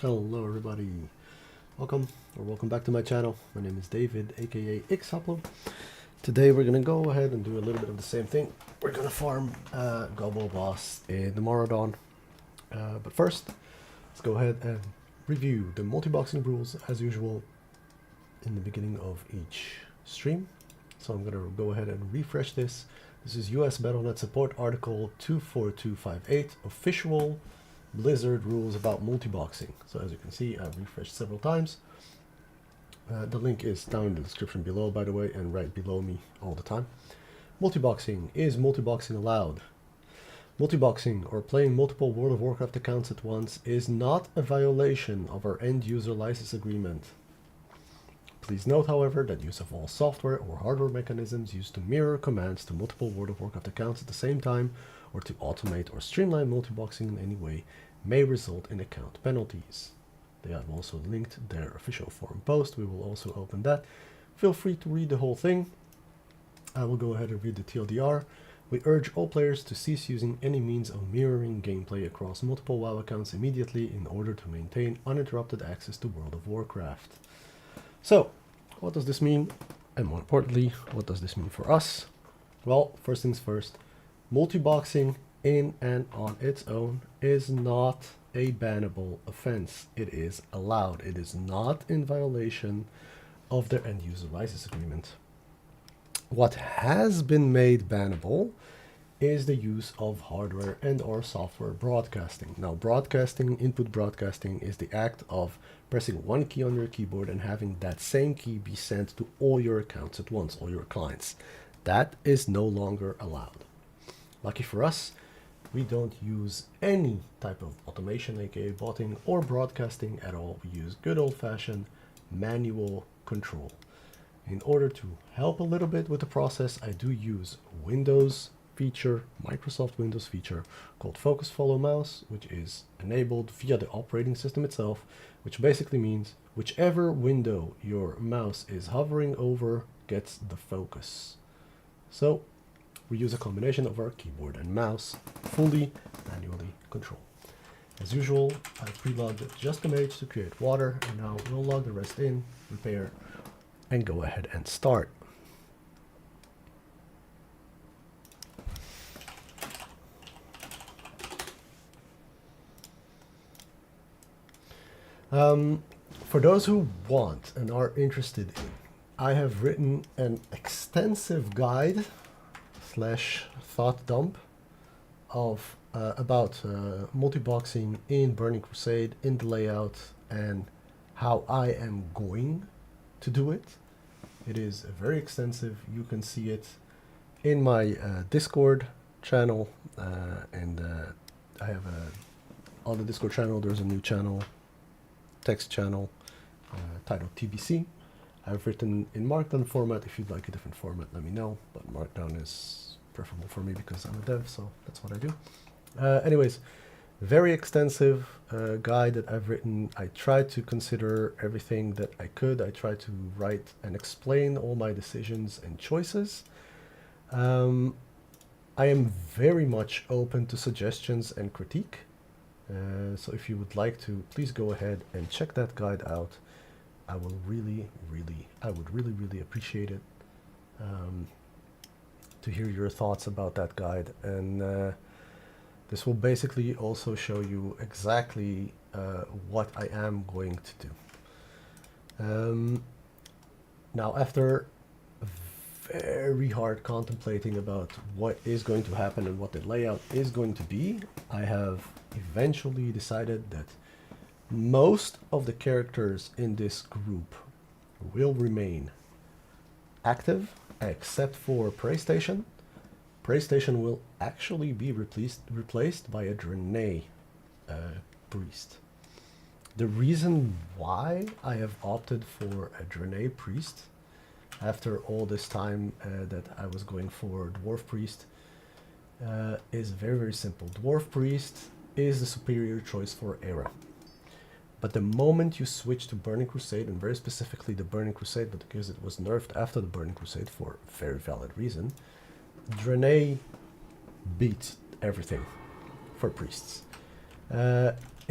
Hello everybody, welcome back to my channel. My name is David, aka Xupload. Today we're gonna go ahead and do a little bit of the same thing. We're gonna farm Gobble Boss in the Moradon. But first, let's go ahead and review the multi-boxing rules as usual in the beginning of each stream. So I'm gonna go ahead and refresh this. This is US Battle.net Support Article 24258, official Blizzard rules about multi-boxing. So as you can see, I've refreshed several times. The link is down in the description below, by the way, and right below me all the time. Multi-boxing. Is multi-boxing allowed? Multi-boxing, or playing multiple World of Warcraft accounts at once, is not a violation of our end-user license agreement. Please note, however, that use of all software or hardware mechanisms used to mirror commands to multiple World of Warcraft accounts at the same time, or to automate or streamline multi-boxing in any way, may result in account penalties. They have also linked their official forum post. We will also open that. Feel free to read the whole thing. I will go ahead and read the TLDR. We urge all players to cease using any means of mirroring gameplay across multiple WoW accounts immediately in order to maintain uninterrupted access to World of Warcraft. So, what does this mean? And more importantly, what does this mean for us? Well, first things first, multi-boxing in and on its own is not a bannable offense. It is allowed. It is not in violation of their end-user license agreement. What has been made bannable is the use of hardware and or software broadcasting. Now, broadcasting, input broadcasting, is the act of pressing one key on your keyboard and having that same key be sent to all your accounts at once, all your clients. That is no longer allowed. Lucky for us, we don't use any type of automation, aka botting, or broadcasting at all. We use good old-fashioned manual control. In order to help a little bit with the process, I do use Windows feature, Microsoft Windows feature called Focus Follow Mouse, which is enabled via the operating system itself, which basically means whichever window your mouse is hovering over gets the focus. So we use a combination of our keyboard and mouse, fully manually controlled. As usual, I pre-logged just the mage to create water, and now we'll log the rest in, repair, and go ahead and start. For those who want and are interested in, I have written an extensive guide slash thought dump of about multi-boxing in Burning Crusade, in the layout, and how I am going to do it. It is very extensive. You can see it in my Discord channel, and I have on the Discord channel there's a new channel, text channel, titled TBC. I've written in Markdown format. If you'd like a different format, let me know, but Markdown is preferable for me because I'm a dev, so that's what I do. Anyways, very extensive guide that I've written. I tried to consider everything that I could. I tried to write and explain all my decisions and choices. I am very much open to suggestions and critique. So if you would like to, please go ahead and check that guide out. I will really appreciate it to hear your thoughts about that guide. And this will basically also show you exactly what I am going to do. Now, after very hard contemplating about what is going to happen and what the layout is going to be, I have eventually decided that most of the characters in this group will remain active, except for Prey Station. Prey Station will actually be replaced by a Draenei priest. The reason why I have opted for a Draenei priest after all this time that I was going for Dwarf Priest is very simple. Dwarf Priest is the superior choice for Era. But the moment you switch to Burning Crusade, and very specifically the Burning Crusade, but because it was nerfed after the Burning Crusade for a very valid reason, Draenei beats everything for priests.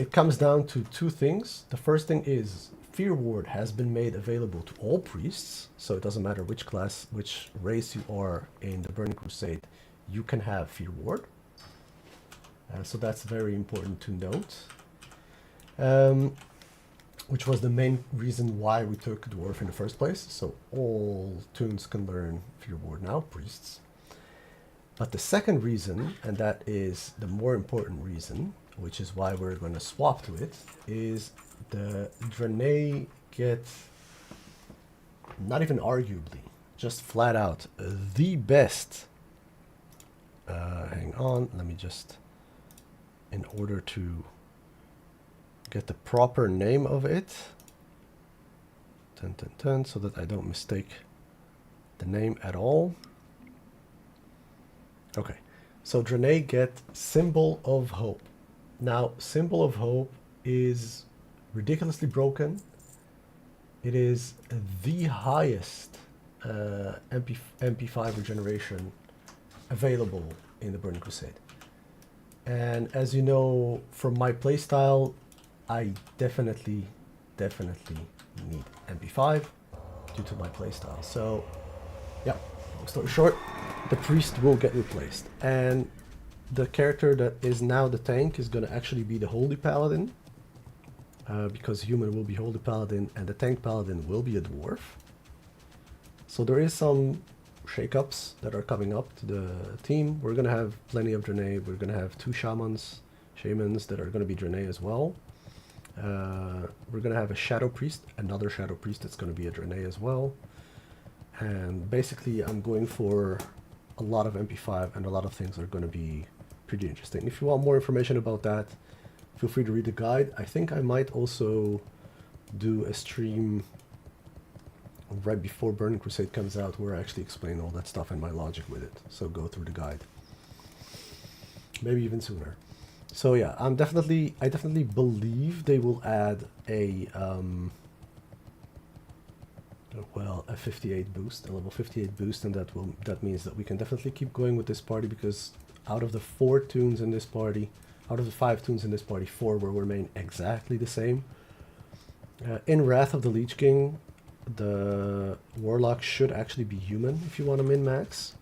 it comes down to two things. The first thing is Fear Ward has been made available to all priests, so it doesn't matter which class, which race you are in the Burning Crusade, you can have Fear Ward. So that's very important to note. Which was the main reason why we took Dwarf in the first place. So all toons can learn Fear Ward now, priests. But the second reason, and that is the more important reason, which is why we're going to swap to it, is the Draenei get, not even arguably, just flat out, the best. Hang on, let me just, in order to get the proper name of it, so that I don't mistake the name at all. Okay, so Draenei get Symbol of Hope. Now, Symbol of Hope is ridiculously broken. It is the highest MP5 regeneration available in the Burning Crusade. And as you know, from my playstyle, I definitely need MP5 due to my playstyle. So, yeah, long story short, the priest will get replaced. And the character that is now the tank is going to actually be the Holy Paladin. Because human will be Holy Paladin and the tank Paladin will be a dwarf. So there is some shakeups that are coming up to the team. We're going to have plenty of Draenei. We're going to have 2 shamans that are going to be Draenei as well. We're going to have a Shadow Priest, another Shadow Priest that's going to be a Draenei as well. And basically I'm going for a lot of MP5 and a lot of things are going to be pretty interesting. If you want more information about that, feel free to read the guide. I think I might also do a stream right before Burning Crusade comes out where I actually explain all that stuff and my logic with it. So go through the guide. Maybe even sooner. So yeah, I definitely believe they will add a a 58 boost, a level 58 boost, and that means that we can definitely keep going with this party, because out of the 4 toons in this party, out of the 5 toons in this party, 4 will remain exactly the same. In Wrath of the Lich King, the Warlock should actually be human if you want to min-max,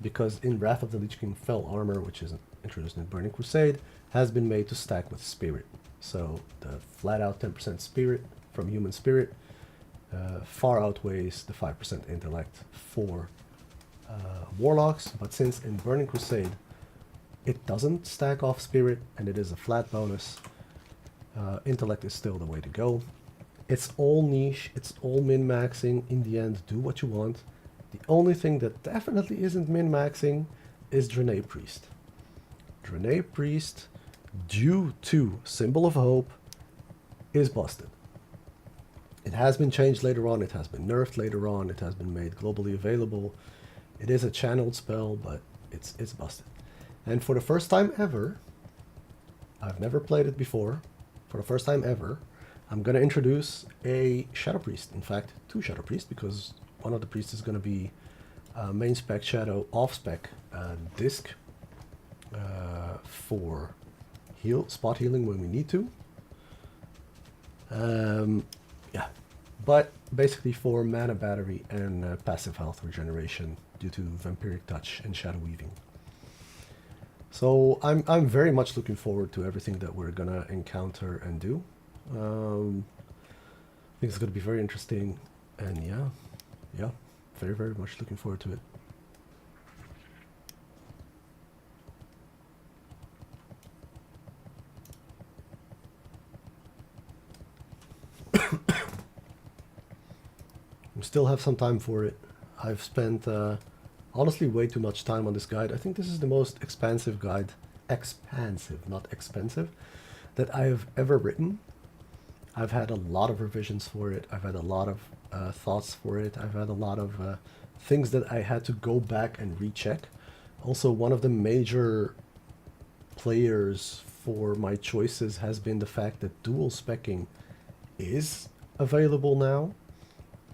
because in Wrath of the Lich King, Fell Armor, which is introduced in Burning Crusade, has been made to stack with Spirit. So the flat out 10% Spirit from Human Spirit far outweighs the 5% Intellect for Warlocks, but since in Burning Crusade it doesn't stack off Spirit and it is a flat bonus, Intellect is still the way to go. It's all niche, it's all min-maxing. In the end, do what you want. The only thing that definitely isn't min-maxing is Draenei Priest. Draenei Priest, due to Symbol of Hope, is busted. It has been changed later on, it has been nerfed later on, it has been made globally available. It is a channeled spell, but it's busted. And for the first time ever, I've never played it before, for the first time ever, I'm going to introduce a Shadow Priest. In fact, 2 Shadow Priests, because one of the priests is going to be main spec Shadow, off spec Disc for spot healing when we need to. Yeah, but basically for mana battery and passive health regeneration due to Vampiric Touch and Shadow Weaving. So I'm very much looking forward to everything that we're gonna encounter and do. I think it's gonna be very interesting, and yeah, very much looking forward to it. We still have some time for it. I've spent honestly way too much time on this guide. I think this is the most expansive guide, expansive, not expensive, that I have ever written. I've had a lot of revisions for it. I've had a lot of thoughts for it. I've had a lot of things that I had to go back and recheck. Also, one of the major players for my choices has been the fact that dual specking is available now.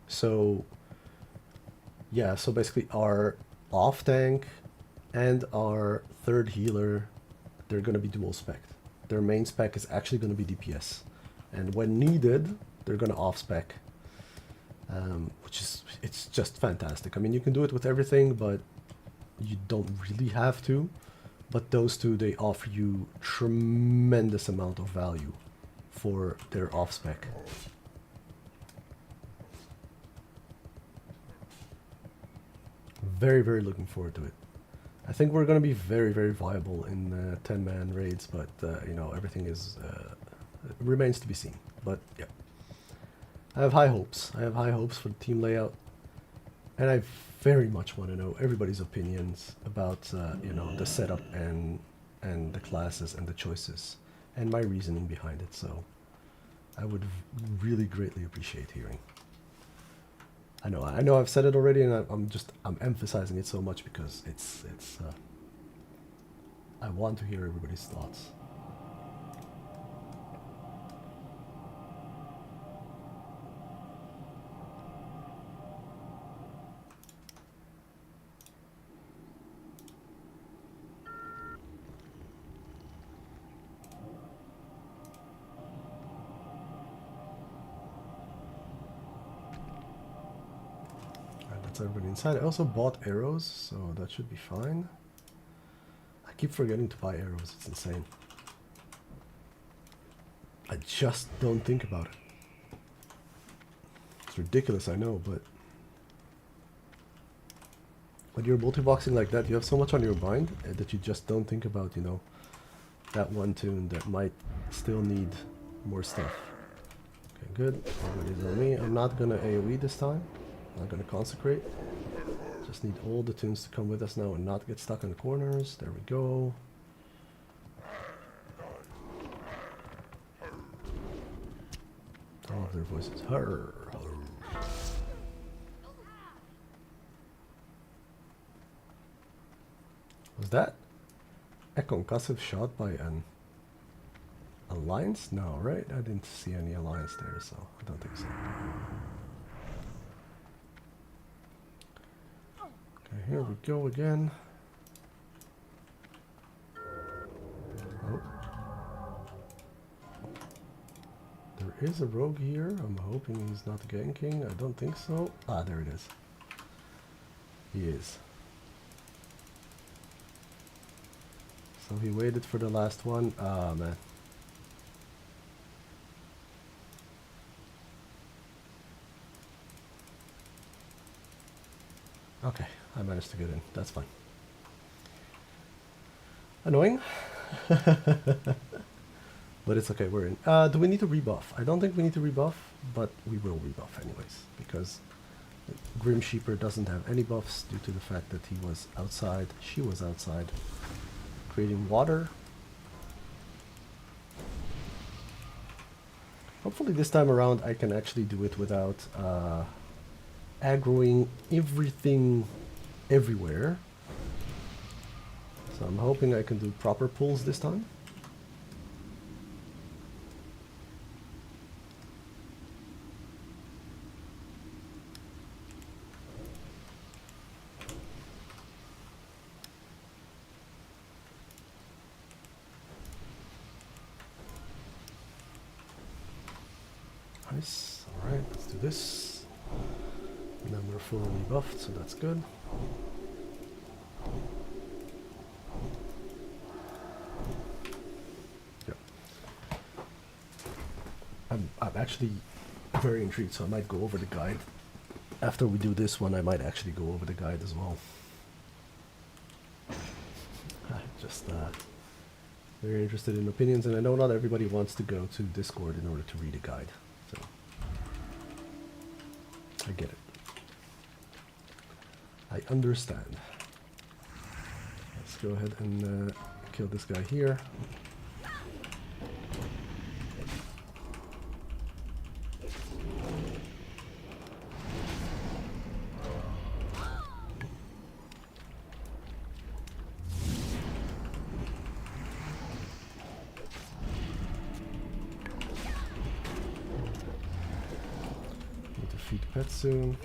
So yeah, so basically our off tank and our third healer, they're going to be dual spec'd. their main spec is actually going to be DPS. And when needed, they're going to off-spec. It's just fantastic. I mean, you can do it with everything, but you don't really have to. But those two, they offer you tremendous amount of value for their off-spec. Very, very looking forward to it. I think we're going to be very, very viable in 10-man raids, but you know, everything is remains to be seen. But yeah, I have high hopes. I have high hopes for the team layout, and I very much want to know everybody's opinions about you know, the setup and the classes and the choices and my reasoning behind it. So I would really greatly appreciate hearing. I know I've said it already, and I'm emphasizing it so much because it's I want to hear everybody's thoughts. Everybody inside. I also bought arrows, so that should be fine. I keep forgetting to buy arrows, it's insane. I just don't think about it. It's ridiculous, I know, but when you're multiboxing like that, you have so much on your mind that you just don't think about, you know, that one tune that might still need more stuff. Okay, good. Everybody's on me. I'm not gonna AoE this time. Not going to consecrate. Just need all the tunes to come with us now and not get stuck in the corners. There we go. I love their voices. Hurr, hurr. Was that a concussive shot by an alliance? No, right? I didn't see any alliance there, so I don't think so. Here we go again. Oh. There is a rogue here. I'm hoping he's not ganking. I don't think so. Ah, there it is. He is. So he waited for the last one. Ah, man. Okay. I managed to get in. That's fine. Annoying. But it's okay, we're in. Do we need to rebuff? I don't think we need to rebuff, but we will rebuff anyways, because Grim Sheeper doesn't have any buffs due to the fact that he was outside, she was outside, creating water. Hopefully this time around I can actually do it without aggroing everything everywhere. So I'm hoping I can do proper pulls this time. Nice. Alright, let's do this. And then we're fully buffed, so that's good. Yep. I'm actually very intrigued, so I might go over the guide. After we do this one, I might actually go over the guide as well. Just very interested in opinions, and I know not everybody wants to go to Discord in order to read a guide. So I get it. I understand. Let's go ahead and kill this guy here. Need to feed pets soon.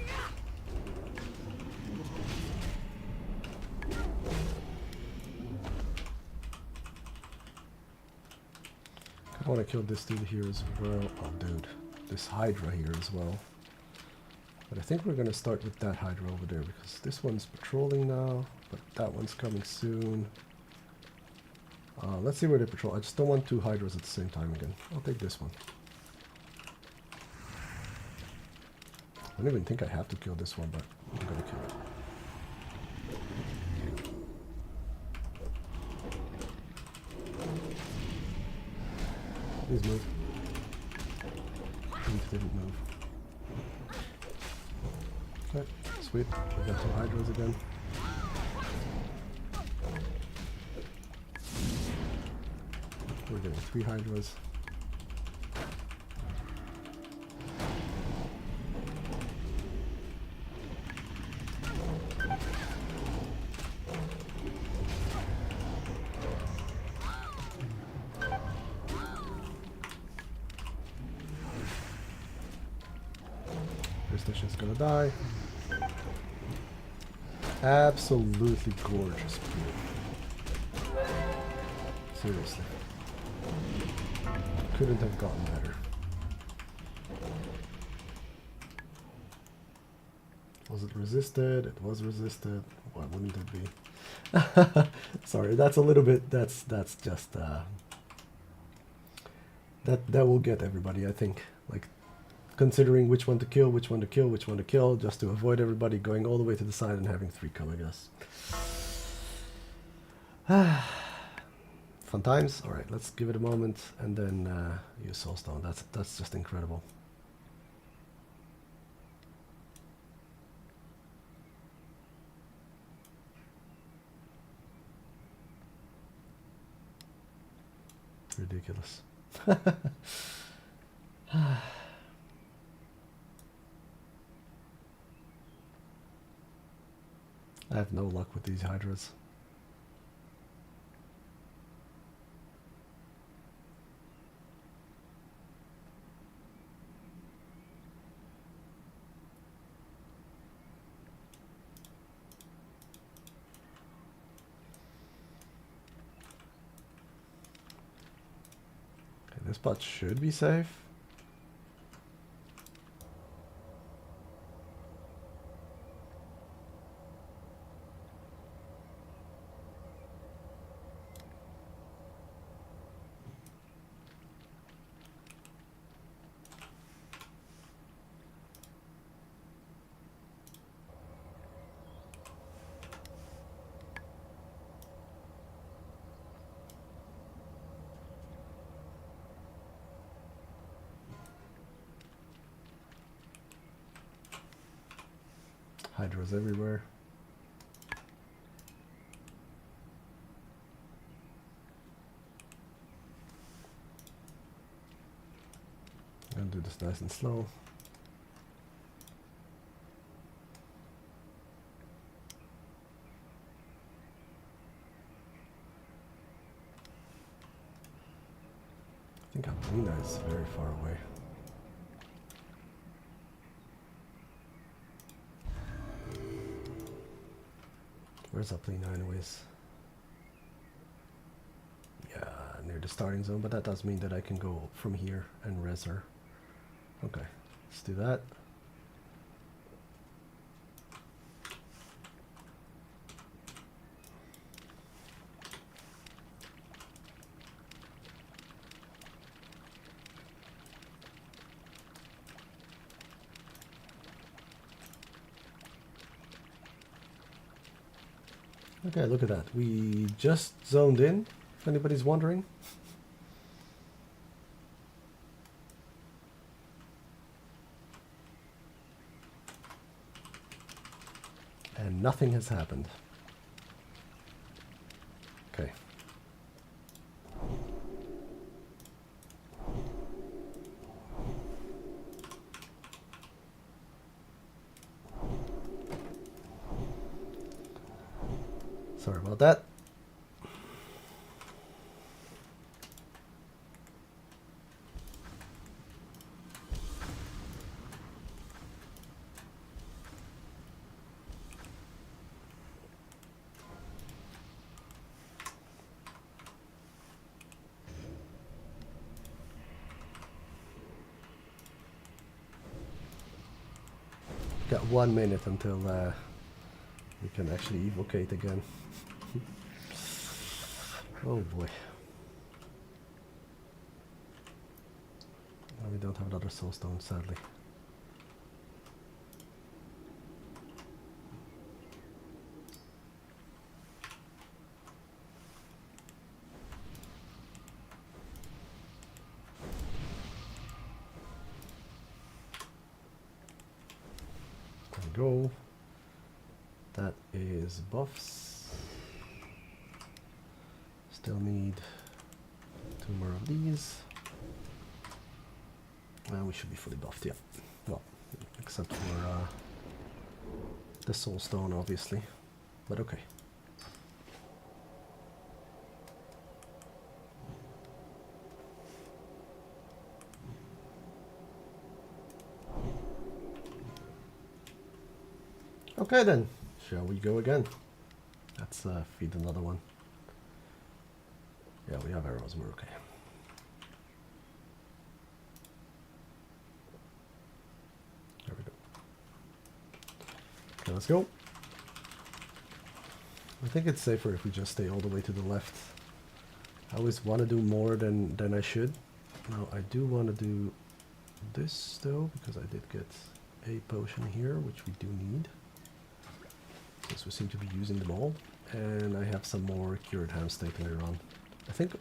want to kill this dude here as well. Oh, dude. This Hydra here as well. But I think we're going to start with that Hydra over there, because this one's patrolling now, but that one's coming soon. Let's see where they patrol. I just don't want two Hydras at the same time again. I'll take this one. I don't even think I have to kill this one, but I'm going to kill it. Please move. Please didn't move. Okay, sweet. We got two Hydras again. We're getting 3 Hydras. This station's gonna die. Absolutely gorgeous. Seriously. Couldn't have gotten better. Was it resisted? It was resisted. Why wouldn't it be? Sorry, that's a little bit, that's just, that will get everybody, I think. Like, considering which one to kill, which one to kill, which one to kill, just to avoid everybody going all the way to the side and having 3 come, I guess. Fun times. All right, let's give it a moment and then use Soulstone. That's just incredible. Ridiculous. I have no luck with these Hydras. This spot should be safe. Hydras everywhere. I'm gonna do this nice and slow. I think Alina is very far away. Where's Uplina anyways? Yeah, near the starting zone, but that does mean that I can go from here and res her. Okay, let's do that. Okay, look at that. We just zoned in, if anybody's wondering. And nothing has happened. Okay. Sorry about that. Got 1 minute until we can actually evocate again. Oh boy. No, we don't have another soulstone, sadly. There we go. That is buffs. Still need 2 more of these. And we should be fully buffed, yeah. Well, except for the soulstone, obviously. But okay. Okay then, shall we go again? Let's feed another one. Yeah, we have arrows, we're okay. There we go. Okay, let's go. I think it's safer if we just stay all the way to the left. I always want to do more than I should. Now I do want to do this though, because I did get a potion here, which we do need. Since we seem to be using them all. And I have some more cured ham steak later on. I think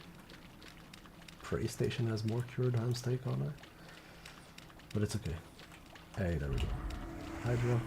Prey Station has more cured ham steak on it. But it's okay. Hey, there we go. Hydra.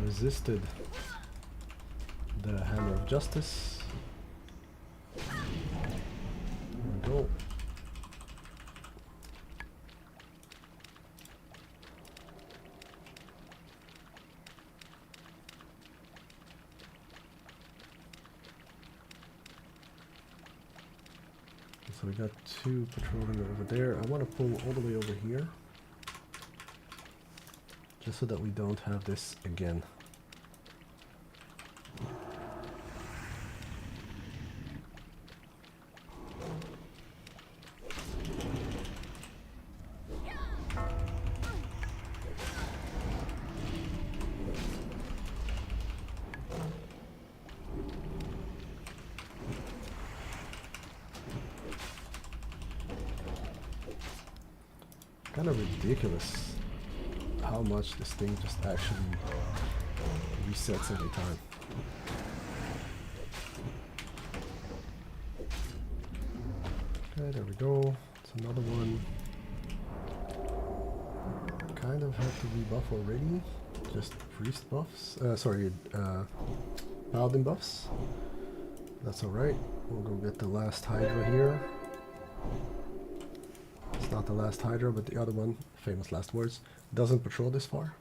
Resisted the Hammer of Justice. There we go. So we got 2 patrolling over there. I want to pull all the way over here. Just so that we don't have this again. Kind of ridiculous how much this thing just actually resets every time. Okay, there we go. It's another one. Kind of have to rebuff already. Just priest buffs. Paladin buffs. That's alright. We'll go get the last Hydra here. It's not the last Hydra, but the other one, famous last words, doesn't patrol this far.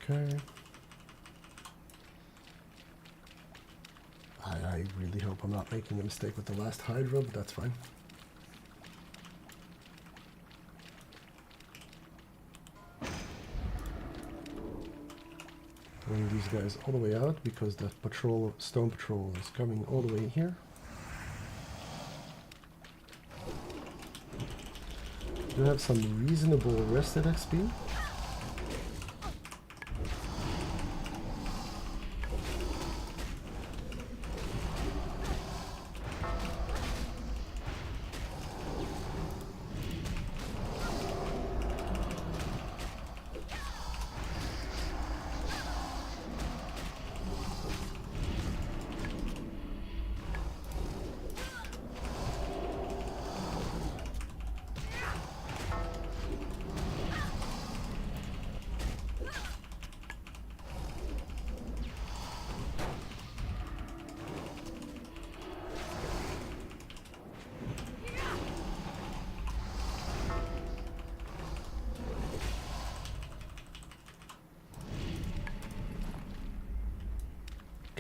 Okay. I really hope I'm not making a mistake with the last Hydra, but that's fine. Bring these guys all the way out because the patrol, stone patrol, is coming all the way here. Do have some reasonable rested XP.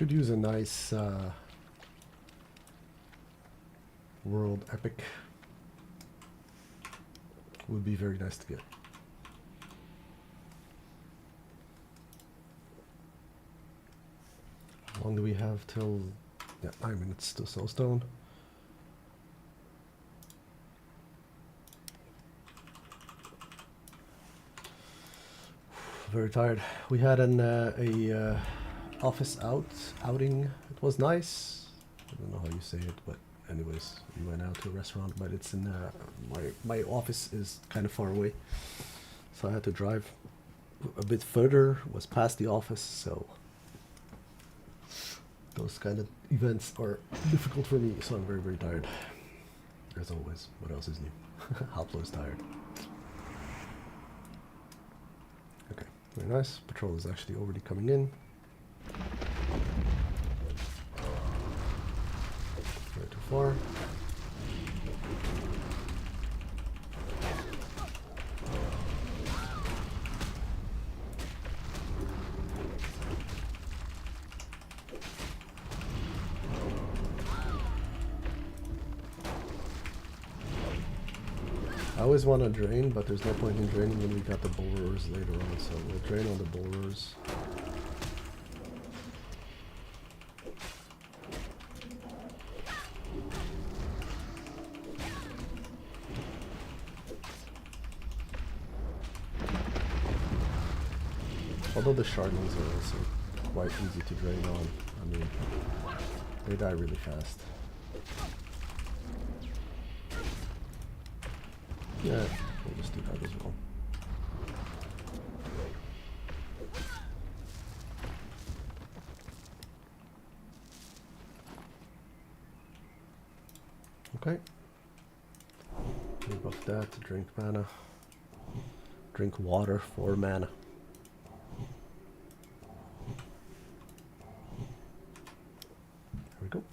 Could use a nice world epic. Would be very nice to get. How long do we have till? Yeah, 9 minutes to Soulstone. Very tired. We had an office outing. It was nice. I don't know how you say it, but anyways, we went out to a restaurant. But it's in my office is kind of far away, so I had to drive a bit further. Was past the office, so those kind of events are difficult for me. So I'm very, very tired. As always. What else is new? Hoplo is tired. Okay. Very nice. Patrol is actually already coming in. Not too far. I always want to drain, but there's no point in draining when we got the borers later on, so we'll drain on the borers. Although the shardlings are also quite easy to drain on. I mean, they die really fast. Yeah, we'll just do that as well. Okay. We buff that to drink mana. Drink water for mana. There we go.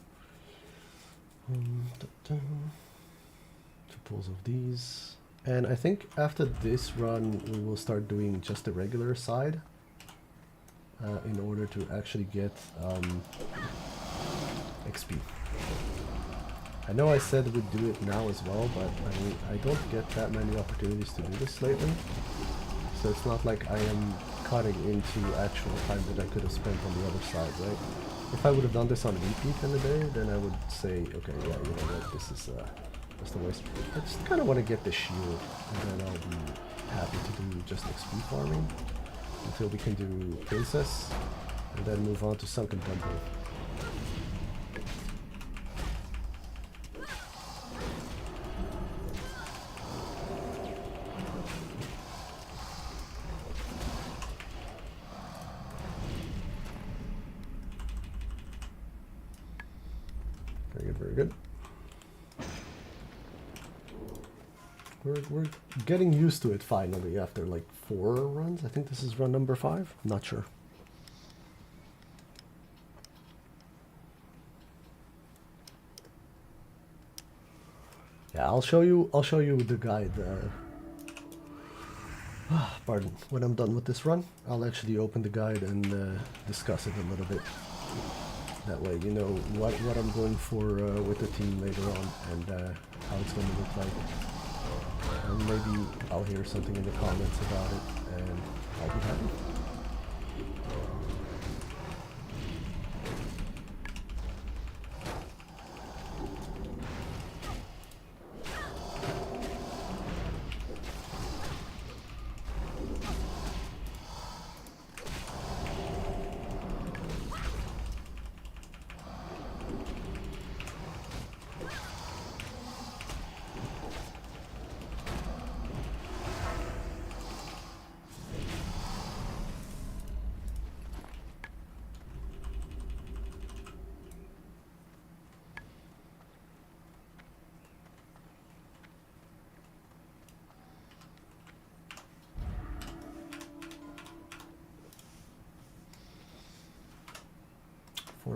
Two pulls of these. And I think after this run we will start doing just the regular side in order to actually get XP. I know I said we'd do it now as well, but I mean, I don't get that many opportunities to do this lately. So it's not like I am cutting into actual time that I could have spent on the other side, right? If I would have done this on repeat in the day, then I would say, okay, yeah, you know what, this is just a waste. I just kind of want to get the shield, and then I'll be happy to do just XP farming until we can do Princess, and then move on to Sunken Temple. Very good, very good. We're getting used to it finally after like 4 runs. I think this is run number 5. I'm not sure. Yeah, I'll show you the guide. Pardon. When I'm done with this run, I'll actually open the guide and discuss it a little bit. That way, you know what I'm going for with the team later on and how it's going to look like. And maybe I'll hear something in the comments about it, and I'll be happy.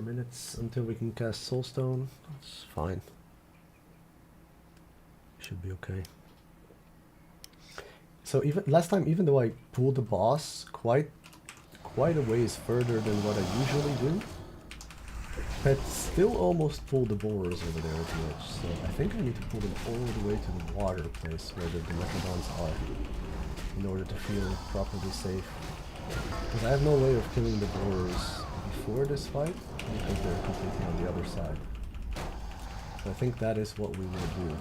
Minutes until we can cast Soulstone. That's fine. Should be okay. So even last time, even though I pulled the boss quite a ways further than what I usually do, I still almost pulled the borers over there at the edge, so I think I need to pull them all the way to the water place where the Megalodons are in order to feel properly safe. Because I have no way of killing the borers before this fight because they're completely on the other side. So I think that is what we will do.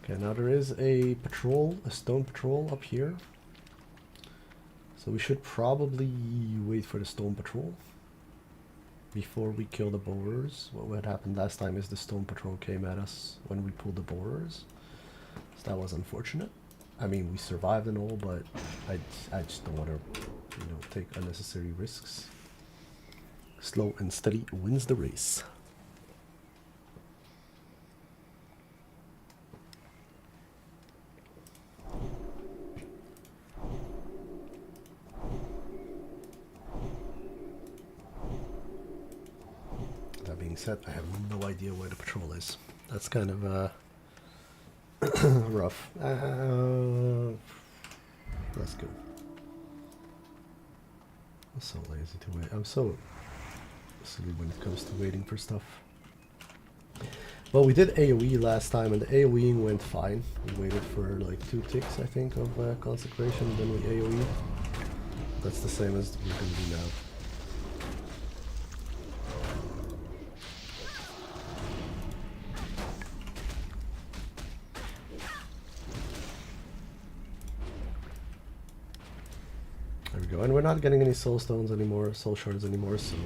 Okay, now there is a patrol, a stone patrol up here. So we should probably wait for the stone patrol before we kill the borers. What happened last time is the stone patrol came at us when we pulled the borers. So that was unfortunate. I mean, we survived and all, but I just don't want to, you know, take unnecessary risks. Slow and steady wins the race. Said, I have no idea where the patrol is. That's kind of rough. Let's go. I'm so lazy to wait. I'm so silly when it comes to waiting for stuff. Well, we did AoE last time and the AoEing went fine. We waited for like 2 ticks, I think, of consecration, then we AoE. That's the same as we're going to do now. And we're not getting any soul stones anymore, soul shards anymore, so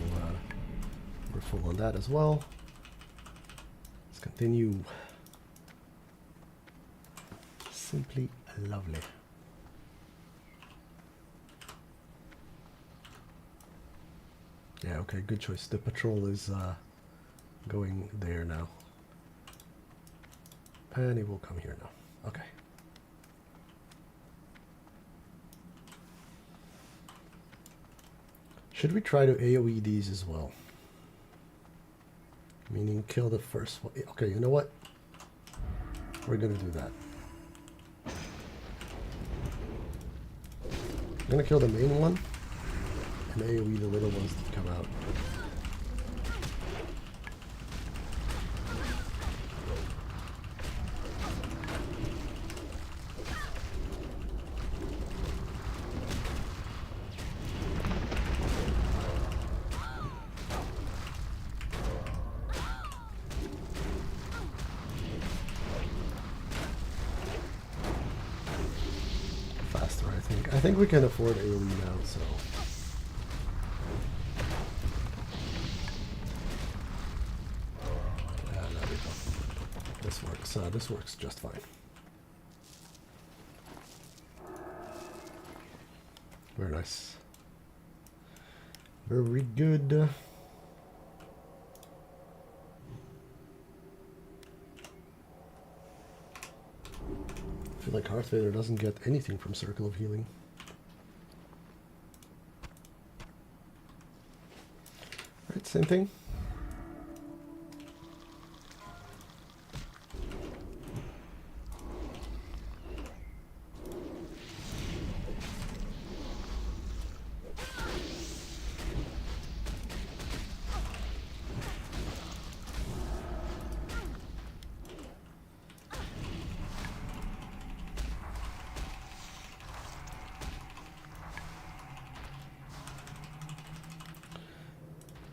we're full on that as well. Let's continue. Simply lovely. Yeah, okay, good choice. The patrol is going there now. And he will come here now. Okay. Should we try to AoE these as well? Meaning kill the first one. Okay, you know what? We're gonna do that. I'm gonna kill the main one and AoE the little ones that come out. I think we can afford AoE now, so. Yeah, there we go. This works. This works just fine. Very nice. Very good. I feel like Hearth Vader doesn't get anything from Circle of Healing. Alright, same thing.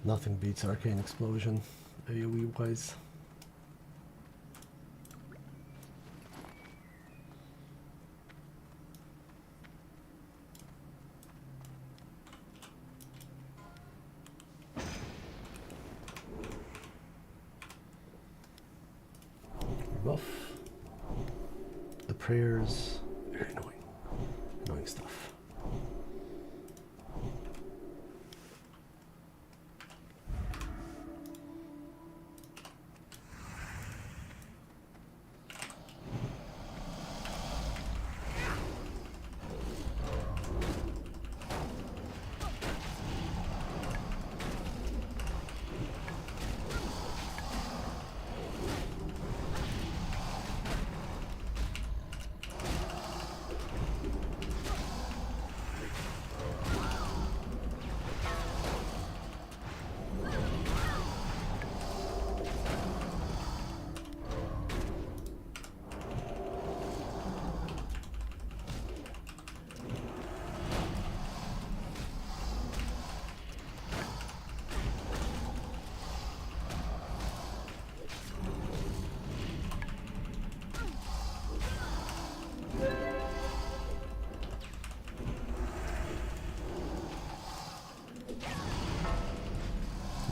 Nothing beats Arcane Explosion, AoE wise. Rough. The prayers, very annoying. Annoying stuff.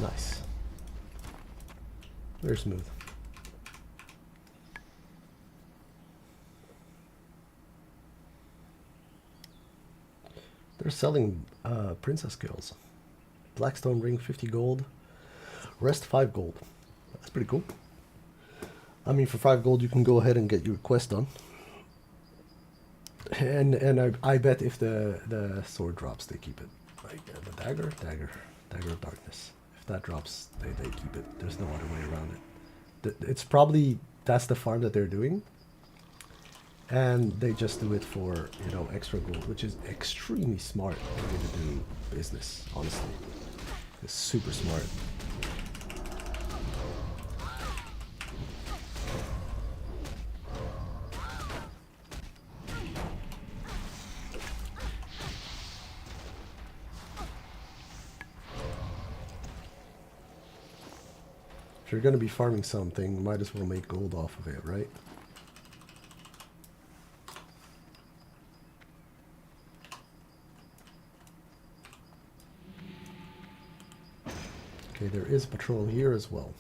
Nice. Very smooth. They're selling princess skills. Blackstone ring 50 gold. Rest 5 gold. That's pretty cool. I mean, for 5 gold you can go ahead and get your quest done. And I bet if the sword drops, they keep it. Like the dagger of darkness. If that drops, they keep it. There's no other way around it. It's probably, that's the farm that they're doing. And they just do it for, you know, extra gold, which is extremely smart way to do business, honestly. It's super smart. If you're going to be farming something, might as well make gold off of it, right? Okay, there is patrol here as well.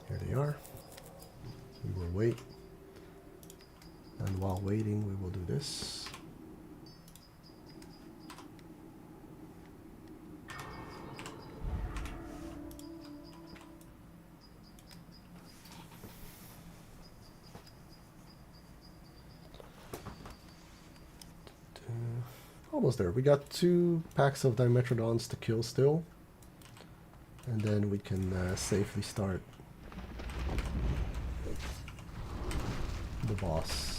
Here they are. We will wait. And while waiting, we will do this. Almost there. We got 2 packs of Dimetrodons to kill still. And then we can safely start the boss.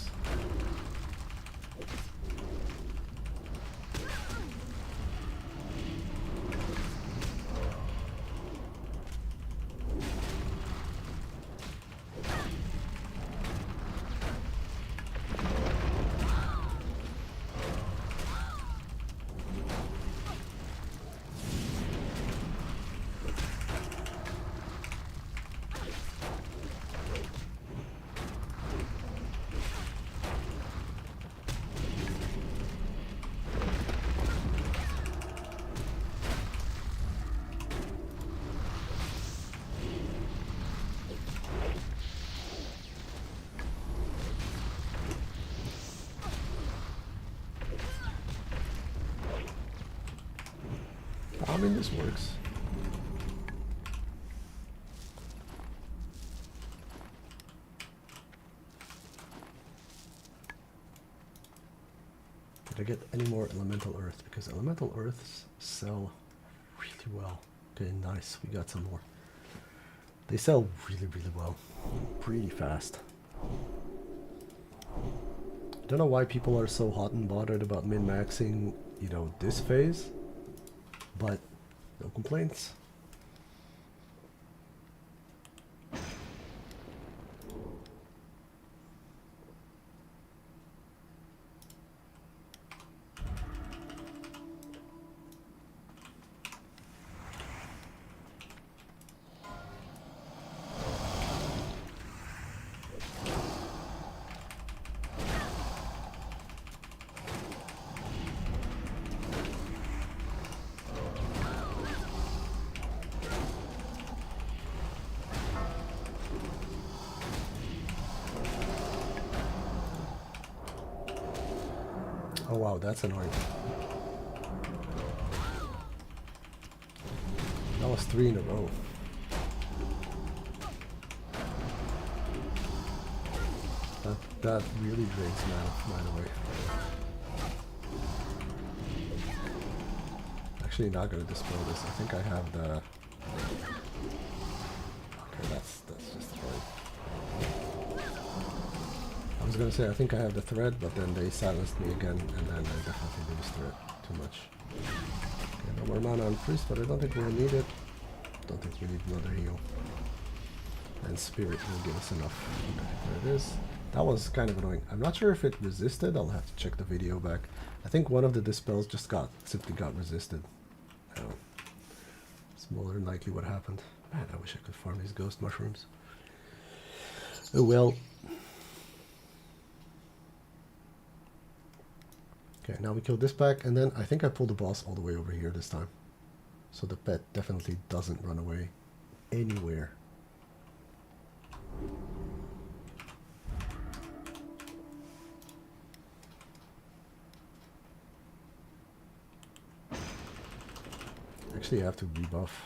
I mean, this works. Did I get any more elemental earth? Because elemental earths sell really well. Okay, nice. We got some more. They sell really, really well. Pretty fast. I don't know why people are so hot and bothered about min-maxing, you know, this phase. But no complaints. Oh wow, that's annoying. That was 3 in a row. That really drains mana away. Actually not gonna dispel this. I think I have the... Okay, that's just right. I was gonna say I think I have the thread, but then they silenced me again, and then I definitely lose thread too much. Okay, no more mana on priest, but I don't think we'll need it. Don't think we need another heal. And spirit will give us enough. Okay, there it is. That was kind of annoying. I'm not sure if it resisted. I'll have to check the video back. I think one of the dispels just simply got resisted. It's more than likely what happened. Man, I wish I could farm these ghost mushrooms. Oh well. Okay, now we kill this pack, and then I think I pulled the boss all the way over here this time. So the pet definitely doesn't run away anywhere. Actually, I have to rebuff.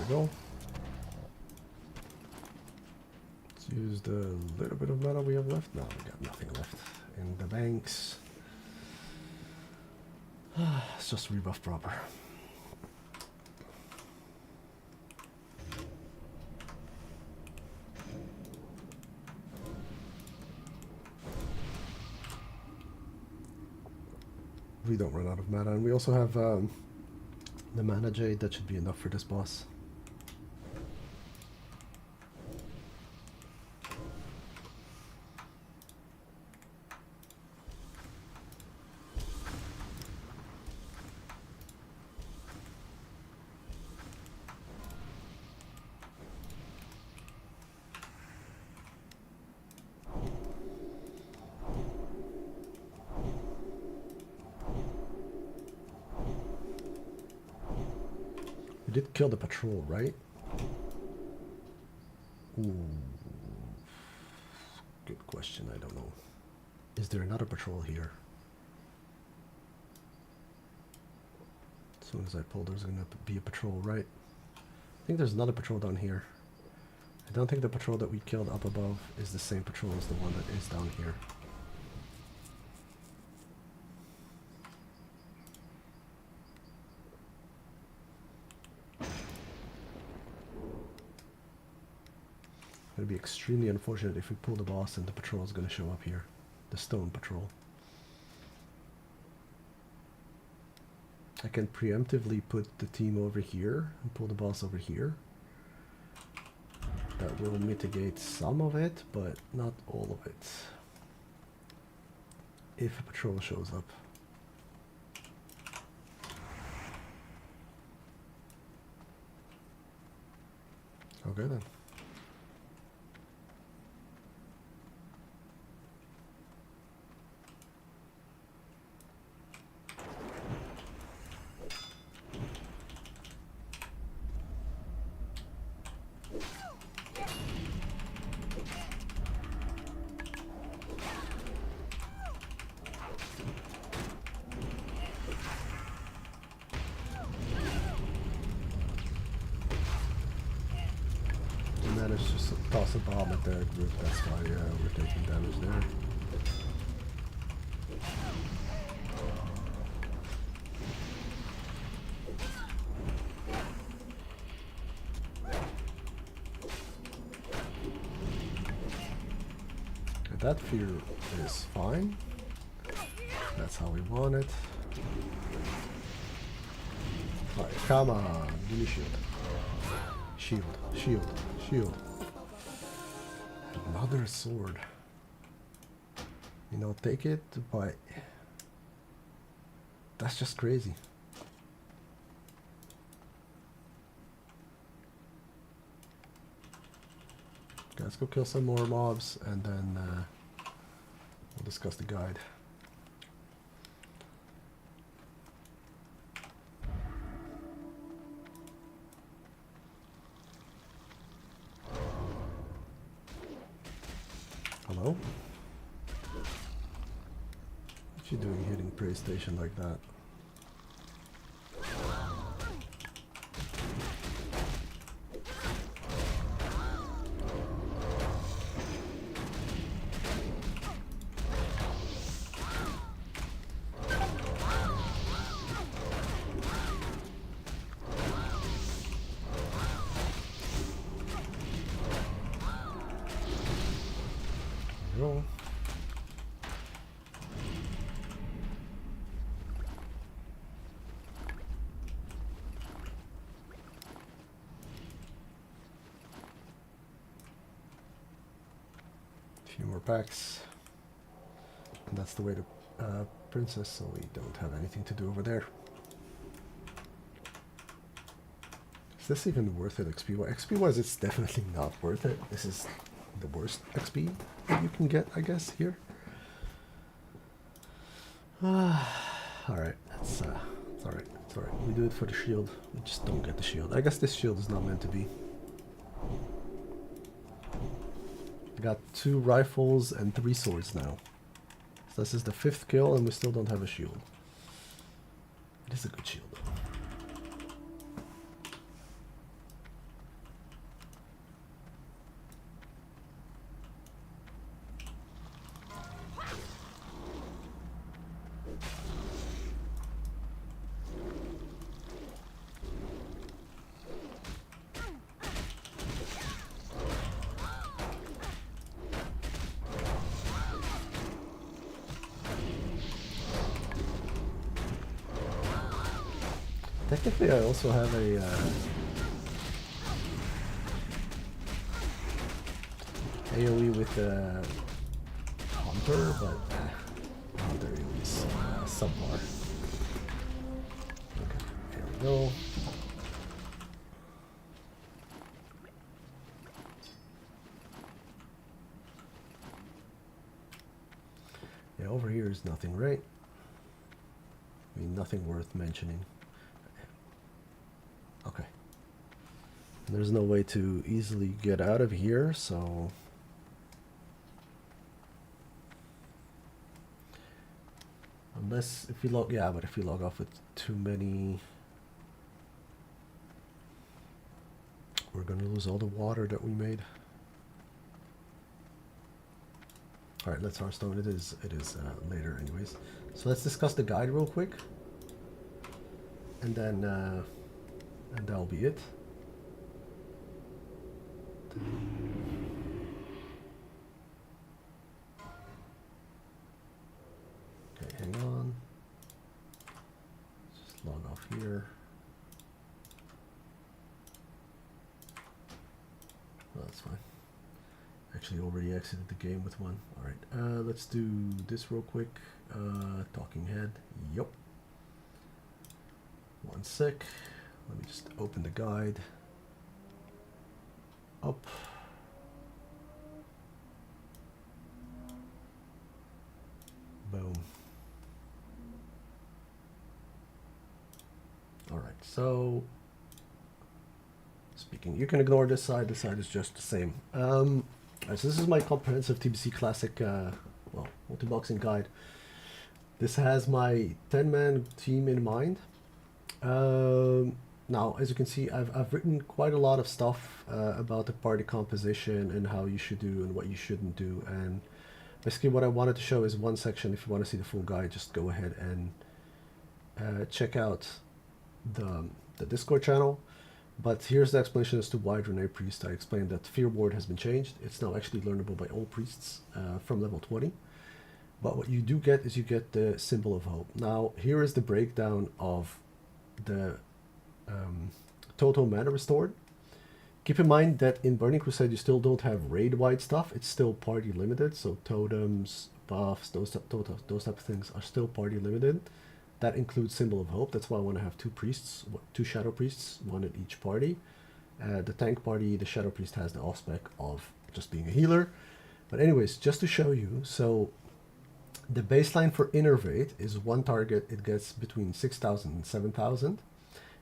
Go. Let's use the little bit of mana we have left. No, we got nothing left in the banks. Let's just rebuff proper. We don't run out of mana, and we also have the mana jade. That should be enough for this boss. We did kill the patrol, right? Ooh. Good question, I don't know. Is there another patrol here? As soon as I pull, there's gonna be a patrol, right? I think there's another patrol down here. I don't think the patrol that we killed up above is the same patrol as the one that is down here. It'd be extremely unfortunate if we pull the boss and the patrol is going to show up here. The stone patrol. I can preemptively put the team over here and pull the boss over here. That will mitigate some of it, but not all of it. If a patrol shows up. Okay then. Managed to toss a bomb at their group, that's why we're taking damage there. And that fear is fine. That's how we want it. Alright, come on, give me shield. Shield, shield, shield. Another sword. You know, take it, but that's just crazy. Okay, let's go kill some more mobs and then we'll discuss the guide. Hello? What you doing hitting prey station like that? Roll. Few more packs, and that's the way to princess, so we don't have anything to do over there. Is this even worth it XP wise? XP wise, it's definitely not worth it. This is the worst XP that you can get, I guess, here. Alright, it's alright, it's alright. We do it for the shield. We just don't get the shield. I guess this shield is not meant to be. I got 2 rifles and 3 swords now. So this is the 5th kill and we still don't have a shield. It is a good shield though. Technically, I also have a AoE with Hunter, but Hunter is subpar. Okay, here we go. Yeah, over here is nothing, right? I mean, nothing worth mentioning. Okay. There's no way to easily get out of here, so unless if you log, yeah, but if you log off with too many, we're gonna lose all the water that we made. All right, let's Hearthstone. It is later, anyways. So let's discuss the guide real quick, and then and that'll be it. Okay, hang on. Just log off here. Oh, that's fine. Actually already exited the game with one. Alright, let's do this real quick. Talking head. Yup. One sec. Let me just open the guide. Up. Boom. Alright, so speaking, you can ignore this side is just the same. So this is my comprehensive TBC Classic, well, multi-boxing guide. This has my 10-man team in mind. Now, as you can see, I've written quite a lot of stuff about the party composition and how you should do and what you shouldn't do. And basically what I wanted to show is one section. If you want to see the full guide, just go ahead and check out the Discord channel. But here's the explanation as to why Renee Priest. I explained that Fear Ward has been changed. It's now actually learnable by all priests from level 20. But what you do get is you get the Symbol of Hope. Now, here is the breakdown of the total mana restored. Keep in mind that in Burning Crusade you still don't have raid-wide stuff. It's still party limited, so totems, buffs, those type of things are still party limited. That includes Symbol of Hope. That's why I want to have 2 priests, 2 Shadow Priests, one at each party. The tank party, the Shadow Priest has the off-spec of just being a healer. But anyways, just to show you, so the baseline for Innervate is 1 target. It gets between 6,000 and 7,000.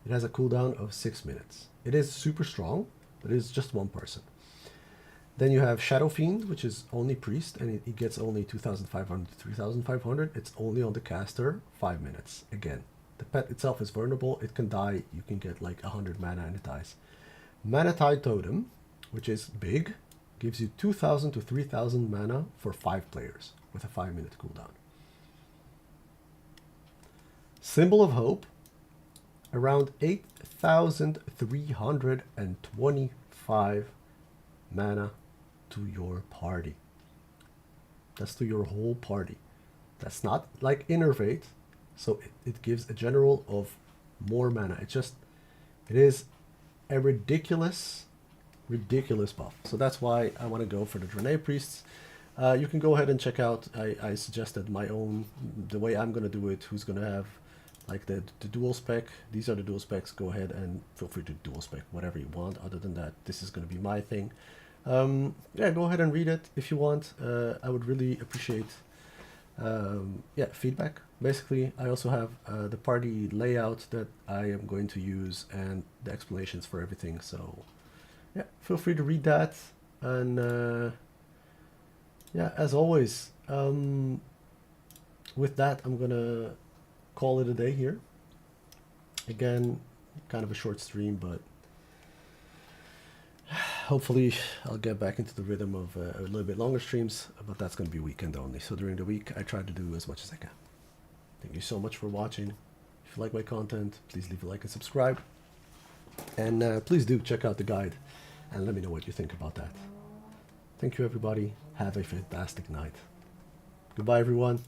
It has a cooldown of 6 minutes. It is super strong, but it is just 1 person. Then you have Shadow Fiend, which is only priest, and it gets only 2,500 to 3,500. It's only on the caster, 5 minutes. Again, the pet itself is vulnerable. It can die. You can get like 100 mana and it dies. Mana Tide Totem, which is big, gives you 2,000 to 3,000 mana for 5 players with a 5-minute cooldown. Symbol of Hope, around 8,325 mana to your party. That's to your whole party. That's not like Innervate, so it gives a general of more mana. It is a ridiculous buff. So that's why I want to go for the Draenei Priests. You can go ahead and check out, I suggested my own, the way I'm going to do it, who's going to have like the dual spec. These are the dual specs. Go ahead and feel free to dual spec whatever you want. Other than that, this is going to be my thing. Yeah, go ahead and read it if you want. I would really appreciate feedback. Basically, I also have the party layout that I am going to use and the explanations for everything. So yeah, feel free to read that. And yeah, as always, with that, I'm gonna call it a day here. Again, kind of a short stream, but hopefully I'll get back into the rhythm of a little bit longer streams, but that's going to be weekend only. So during the week, I try to do as much as I can. Thank you so much for watching. If you like my content, please leave a like and subscribe. And please do check out the guide and let me know what you think about that. Thank you, everybody. Have a fantastic night. Goodbye, everyone.